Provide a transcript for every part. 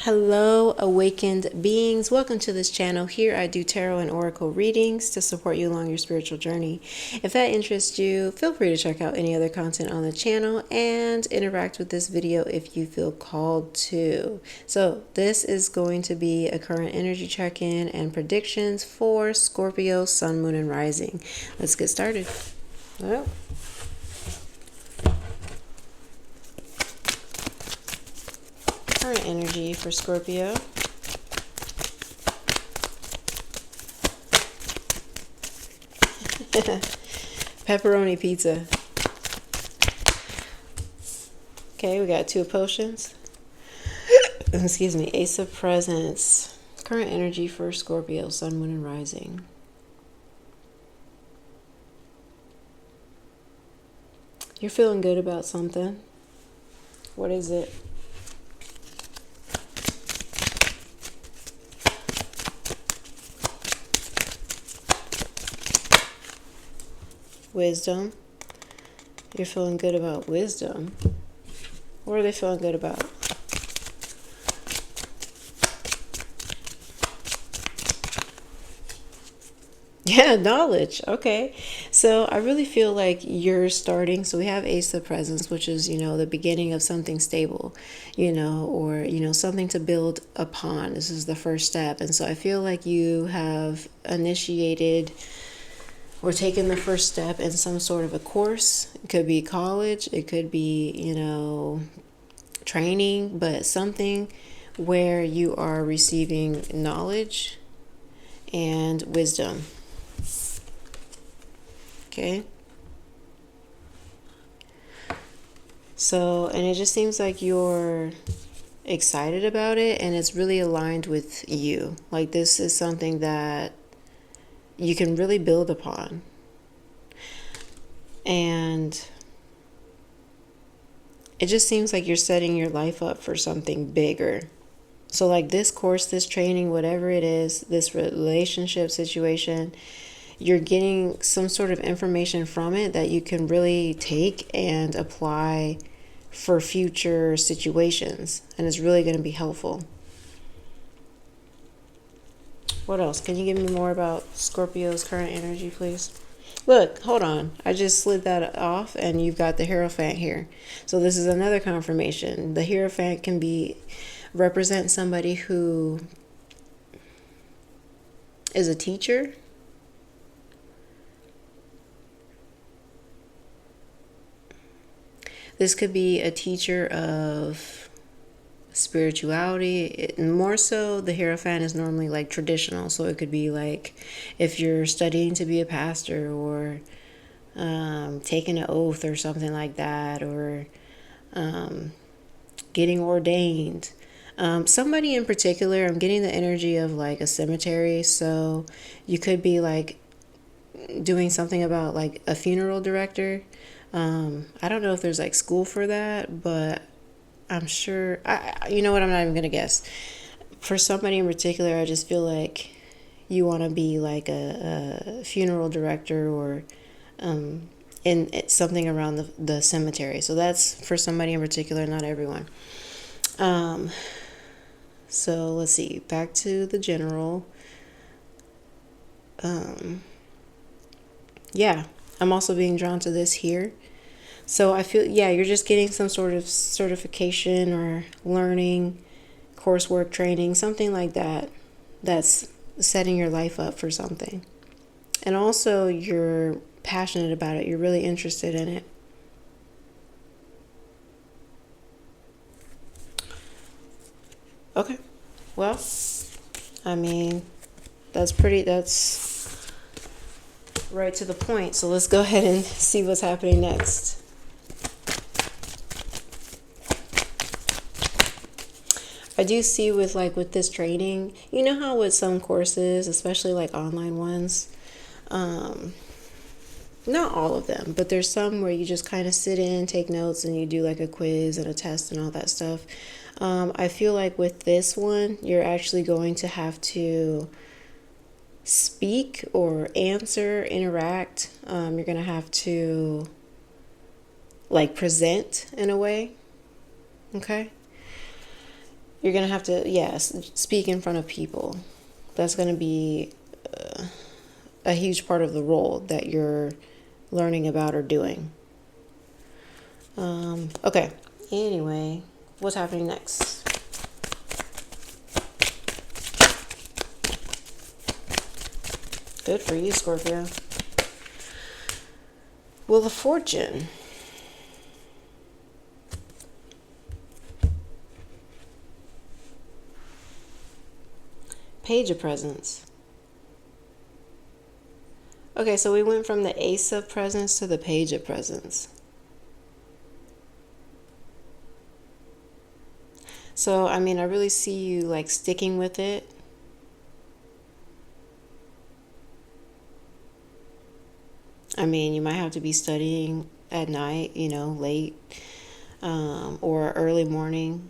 Hello, awakened beings. Welcome to this channel. Here I do tarot and oracle readings to support you along your spiritual journey. If that interests you, feel free to check out any other content on the channel and interact with this video if you feel called to. So this is going to be a current energy check-in and predictions for Scorpio, Sun, Moon, and Rising. Let's get started. Well, current energy for Scorpio. Pepperoni pizza. Okay, we got two potions. Excuse me. Ace of Presents. Current energy for Scorpio, Sun, Moon, and Rising. You're feeling good about something. What is it? Wisdom. You're feeling good about wisdom. What are they feeling good about? Yeah, knowledge. Okay. So I really feel like you're starting. So we have Ace of Presents, which is, the beginning of something stable, or, something to build upon. This is the first step. And so I feel like you have initiated or taking the first step in some sort of a course. It could be college, it could be, training, but something where you are receiving knowledge and wisdom. Okay. So, and it just seems like you're excited about it and it's really aligned with you. Like this is something that you can really build upon. And it just seems like you're setting your life up for something bigger. So like this course, this training, whatever it is, this relationship situation, you're getting some sort of information from it that you can really take and apply for future situations. And it's really going to be helpful. What else? Can you give me more about Scorpio's current energy, please? Look, hold on. I just slid that off and you've got the Hierophant here. So this is another confirmation. The Hierophant can represent somebody who is a teacher. This could be a teacher of spirituality. More so, the Hierophant is normally like traditional. So it could be like if you're studying to be a pastor or taking an oath or something like that, or getting ordained. Somebody in particular, I'm getting the energy of like a cemetery. So you could be like doing something about like a funeral director. I don't know if there's like school for that, but I'm sure, you know what, I'm not even going to guess. For somebody in particular, I just feel like you want to be like a funeral director or in something around the cemetery. So that's for somebody in particular, not everyone. So let's see, back to the general. Yeah, I'm also being drawn to this here. So I feel, yeah, you're just getting some sort of certification or learning, coursework, training, something like that. That's setting your life up for something. And also you're passionate about it. You're really interested in it. Okay. Well, I mean, that's right to the point. So let's go ahead and see what's happening next. I do see with this training, you know how with some courses, especially like online ones, not all of them, but there's some where you just kind of sit in, take notes, and you do like a quiz and a test and all that stuff. I feel like with this one, you're actually going to have to speak or answer, interact. You're going to have to like present in a way. Okay. you're going to have to, yes, speak in front of people. That's going to be a huge part of the role that you're learning about or doing. Okay. Anyway, what's happening next? Good for you, Scorpio. Wheel of Fortune. Page of Presents. Okay, so we went from the Ace of Presents to the Page of Presents. So, I mean, I really see you like sticking with it. I mean, you might have to be studying at night, late, or early morning.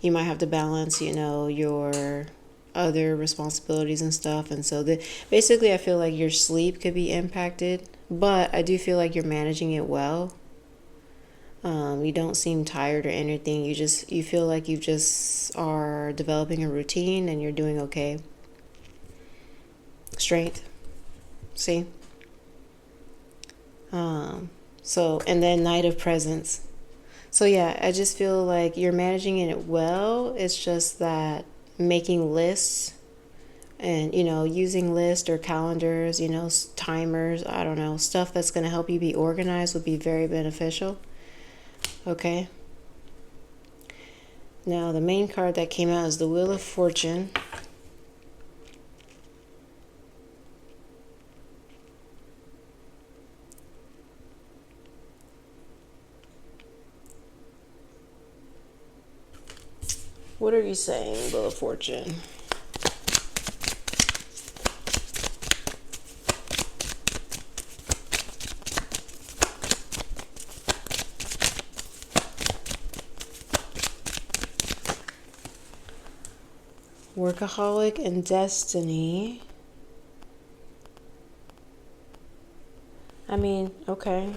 You might have to balance, your other responsibilities and stuff. And so basically, I feel like your sleep could be impacted, but I do feel like you're managing it well. You don't seem tired or anything. You feel like you just are developing a routine and you're doing okay. Strength. See? And then Knight of Presents. So yeah, I just feel like you're managing it well. It's just that making lists and, using lists or calendars, timers, I don't know, stuff that's going to help you be organized would be very beneficial. Okay. Now, the main card that came out is the Wheel of Fortune. What are you saying, Wheel of Fortune? Workaholic and Destiny. I mean, okay.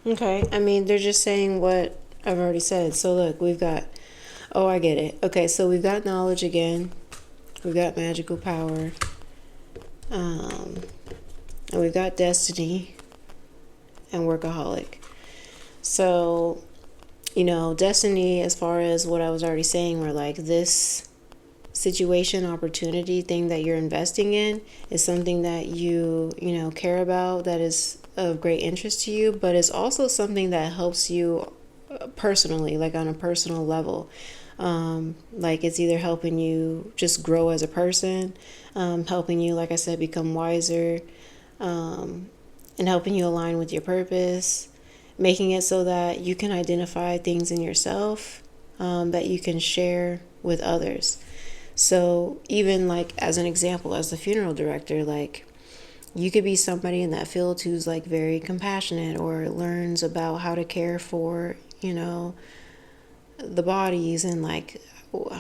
Okay, I mean, they're just saying what I've already said. So look, oh, I get it. Okay, so we've got knowledge again. We've got magical power. And we've got destiny and workaholic. So, destiny, as far as what I was already saying, were like this situation, opportunity, thing that you're investing in is something that you care about, that is of great interest to you, but it's also something that helps you personally, like on a personal level. Like it's either helping you just grow as a person, helping you, like I said, become wiser, and helping you align with your purpose, making it so that you can identify things in yourself that you can share with others. So even like as an example, as the funeral director, like you could be somebody in that field who's like very compassionate or learns about how to care for, the bodies and like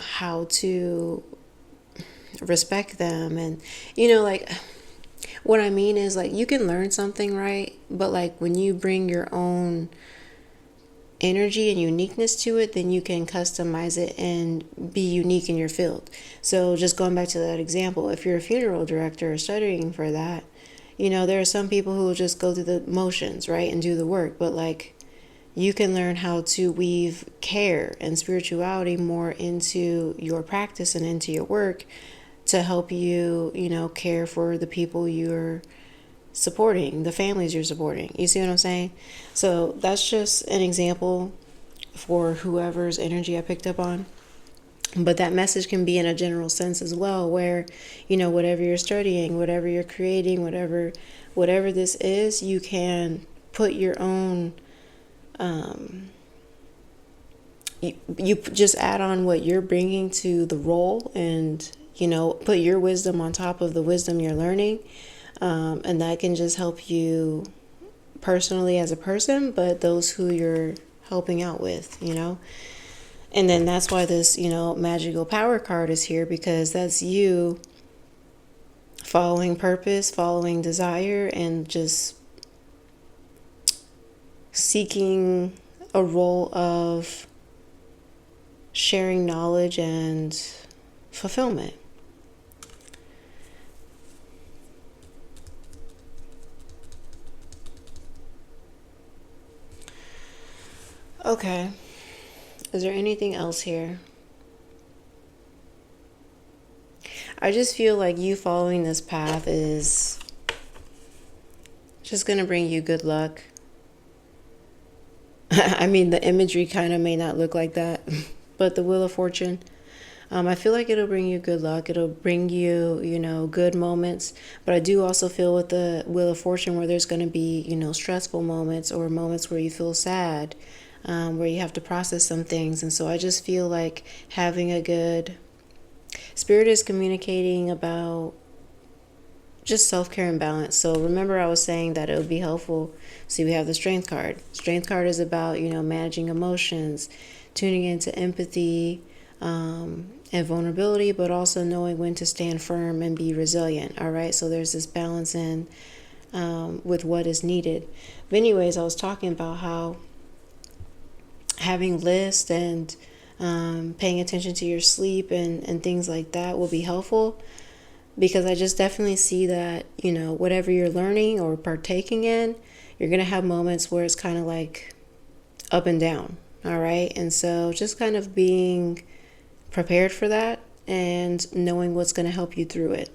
how to respect them. And, like what I mean is like you can learn something, right? But like when you bring your own energy and uniqueness to it, then you can customize it and be unique in your field. So just going back to that example, if you're a funeral director or studying for that, there are some people who will just go through the motions, right, and do the work, but like you can learn how to weave care and spirituality more into your practice and into your work to help you, care for the people you're supporting, the families you're supporting. You see what I'm saying? So that's just an example for whoever's energy I picked up on. But that message can be in a general sense as well, where, whatever you're studying, whatever you're creating, whatever this is, you can put your own, you just add on what you're bringing to the role and, put your wisdom on top of the wisdom you're learning. And that can just help you personally as a person, but those who you're helping out with, And then that's why this, magical power card is here, because that's you following purpose, following desire, and just seeking a role of sharing knowledge and fulfillment. Okay. Is there anything else here? I just feel like you following this path is just going to bring you good luck. I mean, the imagery kind of may not look like that, but the Wheel of Fortune, I feel like it'll bring you good luck. It'll bring you, good moments. But I do also feel with the Wheel of Fortune where there's going to be, stressful moments or moments where you feel sad, where you have to process some things. And so I just feel like having a good Spirit is communicating about just self-care and balance. So remember I was saying that it would be helpful. See, we have the Strength card. Strength card is about, managing emotions, tuning into empathy, and vulnerability, but also knowing when to stand firm and be resilient. All right. So there's this balance in with what is needed. But anyways, I was talking about how having lists and paying attention to your sleep and things like that will be helpful, because I just definitely see that, whatever you're learning or partaking in, you're going to have moments where it's kind of like up and down. All right. And so just kind of being prepared for that and knowing what's going to help you through it.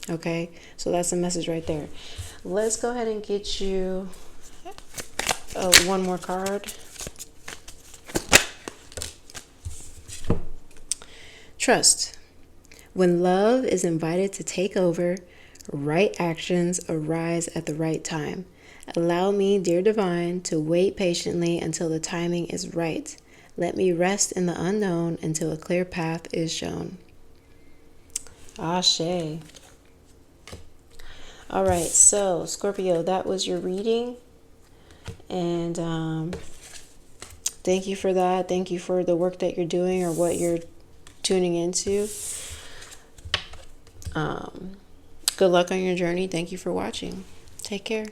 Okay. So that's the message right there. Let's go ahead and get you one more card. Trust. When love is invited to take over, right actions arise at the right time. Allow me, dear divine, to wait patiently until the timing is right. Let me rest in the unknown until a clear path is shown. Ashe. All right, so Scorpio, that was your reading. And thank you for that. Thank you for the work that you're doing or what you're tuning into. Good luck on your journey. Thank you for watching. Take care.